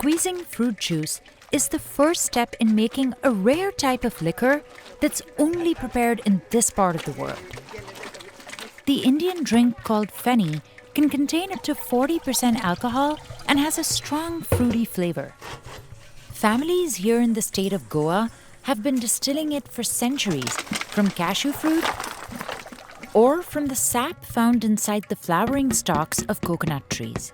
Squeezing fruit juice is the first step in making a rare type of liquor that's only prepared in this part of the world. The Indian drink called Feni can contain up to 40% alcohol and has a strong fruity flavor. Families here in the state of Goa have been distilling it for centuries from cashew fruit or from the sap found inside the flowering stalks of coconut trees.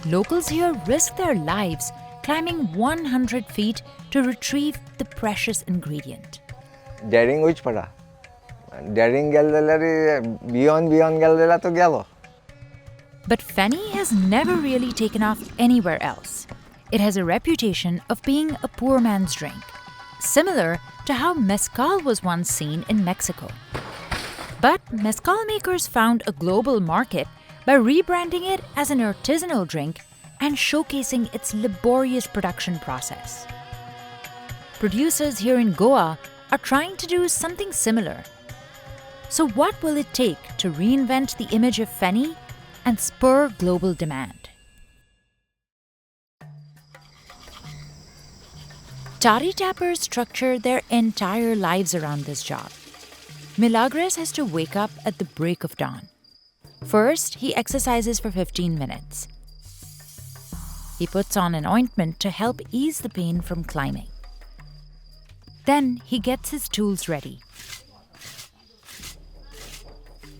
Locals here risk their lives climbing 100 feet to retrieve the precious ingredient. Daring which pada? Daring beyond gel to gelo. But Feni has never really taken off anywhere else. It has a reputation of being a poor man's drink, similar to how mezcal was once seen in Mexico. But mezcal makers found a global market by rebranding it as an artisanal drink and showcasing its laborious production process. Producers here in Goa are trying to do something similar. So what will it take to reinvent the image of Feni and spur global demand? Toddy tappers structure their entire lives around this job. Milagres has to wake up at the break of dawn. First, he exercises for 15 minutes. He puts on an ointment to help ease the pain from climbing. Then he gets his tools ready.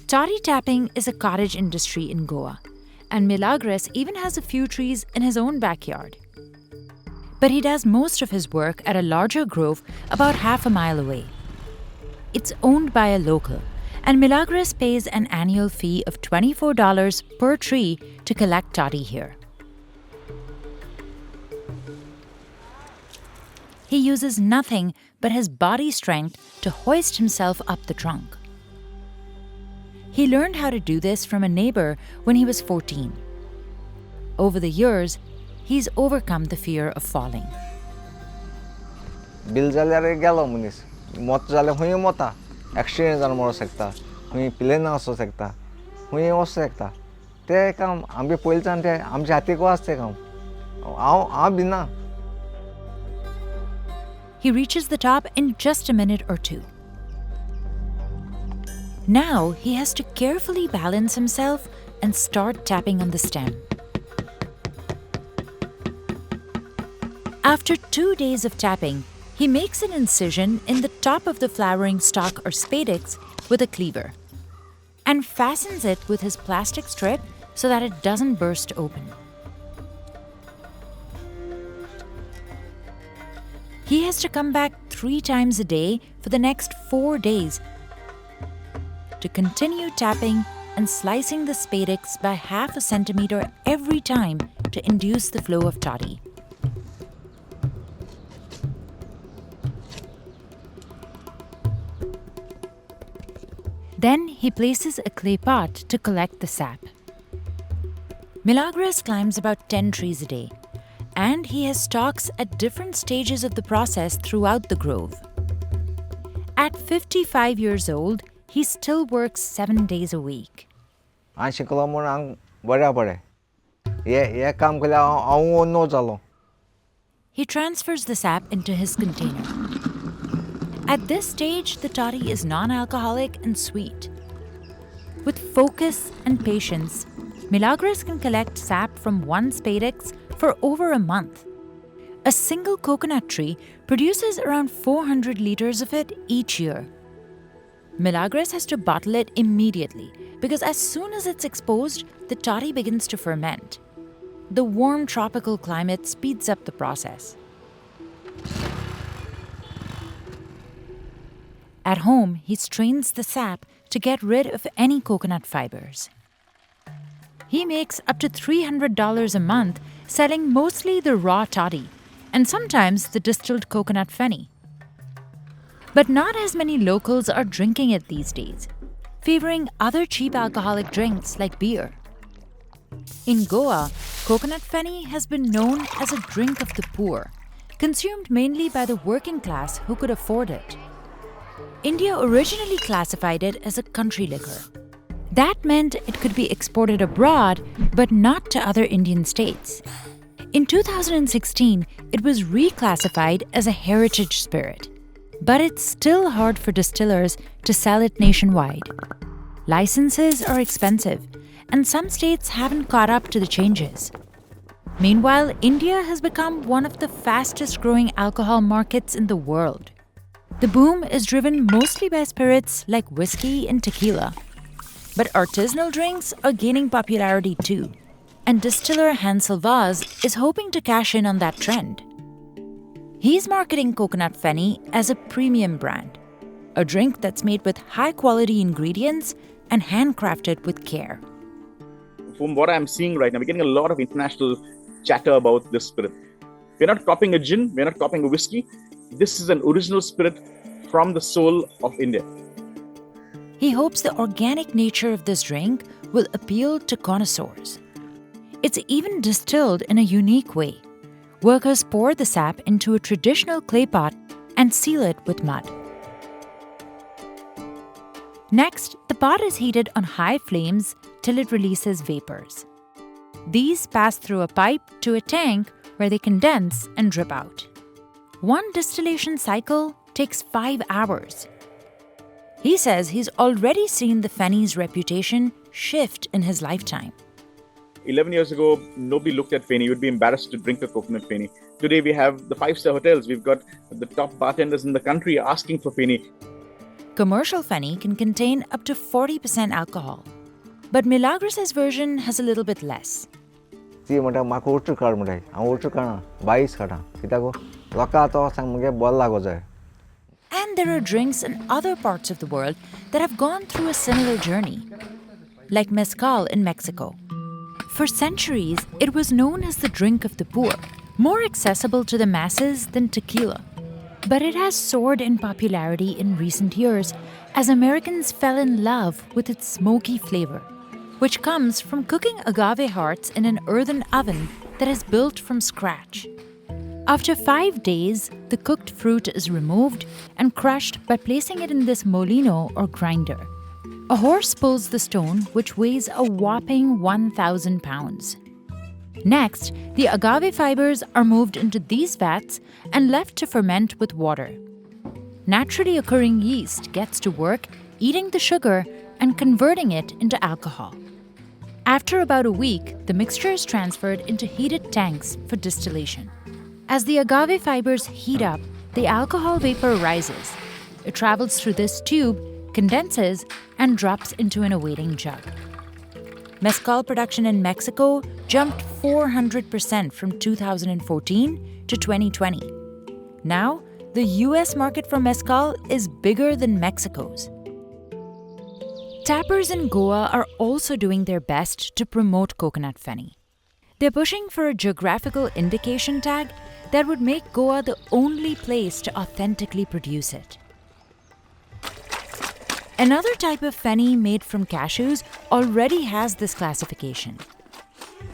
Toddy tapping is a cottage industry in Goa, and Milagres even has a few trees in his own backyard. But he does most of his work at a larger grove about half a mile away. It's owned by a local, and Milagres pays an annual fee of $24 per tree to collect toddy here. He uses nothing but his body strength to hoist himself up the trunk. He learned how to do this from a neighbor when he was 14. Over the years, he's overcome the fear of falling. Bill jale gelo munis. Mot jale hui mota. Accident jar moro sekta. Hui plane na aso sekta. Hui os sekta. Te kam ambe poil chante am jati ko aste kam. Aao bina. He reaches the top in just a minute or two. Now he has to carefully balance himself and start tapping on the stem. After 2 days of tapping, he makes an incision in the top of the flowering stalk or spadix with a cleaver and fastens it with his plastic strip so that it doesn't burst open. He has to come back 3 times a day for the next 4 days to continue tapping and slicing the spadix by half a centimeter every time to induce the flow of toddy. Then he places a clay pot to collect the sap. Milagres climbs about 10 trees a day, and he has stalks at different stages of the process throughout the grove. At 55 years old, he still works 7 days a week. He transfers the sap into his container. At this stage, the toddy is non-alcoholic and sweet. With focus and patience, Milagres can collect sap from one spadix for over a month. A single coconut tree produces around 400 liters of it each year. Milagres has to bottle it immediately because as soon as it's exposed, the toddy begins to ferment. The warm tropical climate speeds up the process. At home, he strains the sap to get rid of any coconut fibers. He makes up to $300 a month selling mostly the raw toddy and sometimes the distilled coconut Feni. But not as many locals are drinking it these days, favoring other cheap alcoholic drinks like beer. In Goa, coconut Feni has been known as a drink of the poor, consumed mainly by the working class who could afford it. India originally classified it as a country liquor, That meant it could be exported abroad, but not to other Indian states. In 2016, it was reclassified as a heritage spirit. But it's still hard for distillers to sell it nationwide. Licenses are expensive, and some states haven't caught up to the changes. Meanwhile, India has become one of the fastest growing alcohol markets in the world. The boom is driven mostly by spirits like whiskey and tequila. But artisanal drinks are gaining popularity too, and distiller Hansel Vaz is hoping to cash in on that trend. He's marketing coconut Feni as a premium brand, a drink that's made with high-quality ingredients and handcrafted with care. From what I'm seeing right now, we're getting a lot of international chatter about this spirit. We're not copying a gin, we're not copying a whiskey. This is an original spirit from the soul of India. He hopes the organic nature of this drink will appeal to connoisseurs. It's even distilled in a unique way. Workers pour the sap into a traditional clay pot and seal it with mud. Next, the pot is heated on high flames till it releases vapors. These pass through a pipe to a tank where they condense and drip out. One distillation cycle takes 5 hours. He says he's already seen the Feni's reputation shift in his lifetime. 11 years ago, nobody looked at Feni. You would be embarrassed to drink a coconut Feni. Today, we have the 5-star hotels. We've got the top bartenders in the country asking for Feni. Commercial Feni can contain up to 40% alcohol. But Milagros' version has a little bit less. ती म्हणटा म्हाका उठ काड म्हणटा हांव उठ काडना 22 काडा कित्याक लोकां आतां सांग मुगे बॉल लागो जाय. And there are drinks in other parts of the world that have gone through a similar journey, like mezcal in Mexico. For centuries, it was known as the drink of the poor, more accessible to the masses than tequila. But it has soared in popularity in recent years as Americans fell in love with its smoky flavor, which comes from cooking agave hearts in an earthen oven that is built from scratch. After 5 days, the cooked fruit is removed and crushed by placing it in this molino or grinder. A horse pulls the stone, which weighs a whopping 1,000 pounds. Next, the agave fibers are moved into these vats and left to ferment with water. Naturally occurring yeast gets to work eating the sugar and converting it into alcohol. After about a week, the mixture is transferred into heated tanks for distillation. As the agave fibers heat up, the alcohol vapor rises. It travels through this tube, condenses, and drops into an awaiting jug. Mezcal production in Mexico jumped 400% from 2014 to 2020. Now, the US market for mezcal is bigger than Mexico's. Tappers in Goa are also doing their best to promote coconut Feni. They're pushing for a geographical indication tag that would make Goa the only place to authentically produce it. Another type of Feni made from cashews already has this classification.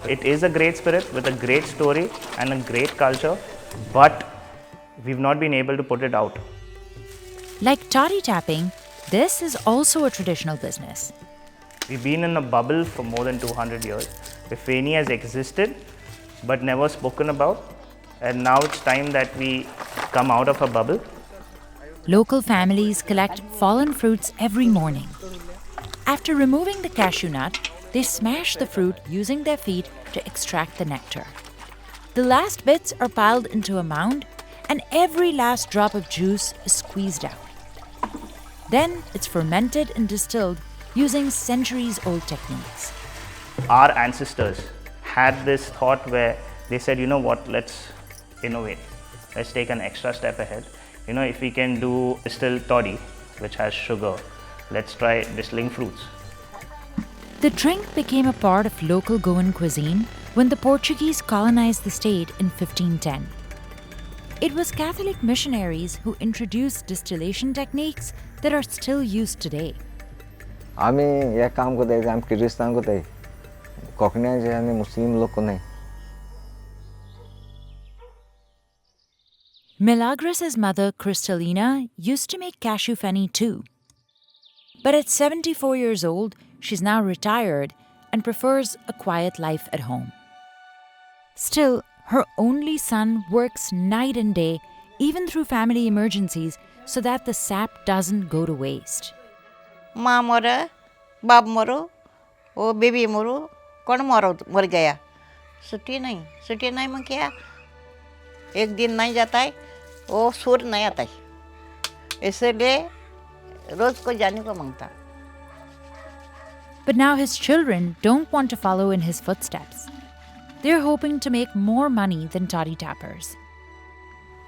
It is a great spirit with a great story and a great culture, but we've not been able to put it out. Like toddy tapping, this is also a traditional business. We've been in a bubble for more than 200 years. The Feni has existed but never spoken about, and now it's time that we come out of a bubble. Local families collect fallen fruits every morning. After removing the cashew nut, they smash the fruit using their feet to extract the nectar. The last bits are piled into a mound, and every last drop of juice is squeezed out. Then it's fermented and distilled using centuries-old techniques. Our ancestors had this thought where they said, you know what, let's innovate. Let's take an extra step ahead. If we can do distilled toddy, which has sugar, let's try distilling fruits. The drink became a part of local Goan cuisine when the Portuguese colonized the state in 1510. It was Catholic missionaries who introduced distillation techniques that are still used today. आम्ही हे काम करताय आमी क्रिस्तांव करताय कोंकण्याचे आनी मुस्लिम लोक नाही. Milagros' mother, Cristalina, used to make cashew Feni too. But at 74 years old, She's now retired and prefers a quiet life at home. Still, her only son works night and day, even through family emergencies, so that the sap doesn't go to waste. माँ मरा, बाप मरो, वो baby मरो, कौन मर गया? छुट्टी नहीं में क्या? एक दिन नहीं जाता है, वो सुर नहीं आता है, इसलिए रोज को जाने को मांगता. But now his children don't want to follow in his footsteps. They're hoping to make more money than toddy tappers.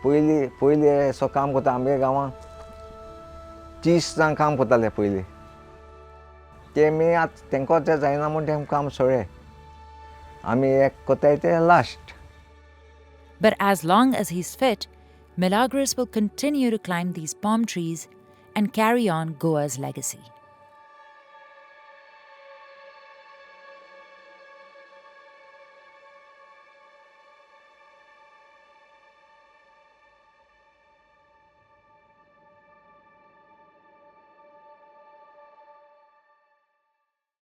पहिले सो काम करता आमगे गांवां 30 जाण काम करताले पहिले. ते मी आत तेंको ते जायना म्हूण तें काम सोडे. आमी एक कोताय ते last. But as long as he's fit, Milagros will continue to climb these palm trees and carry on Goa's legacy.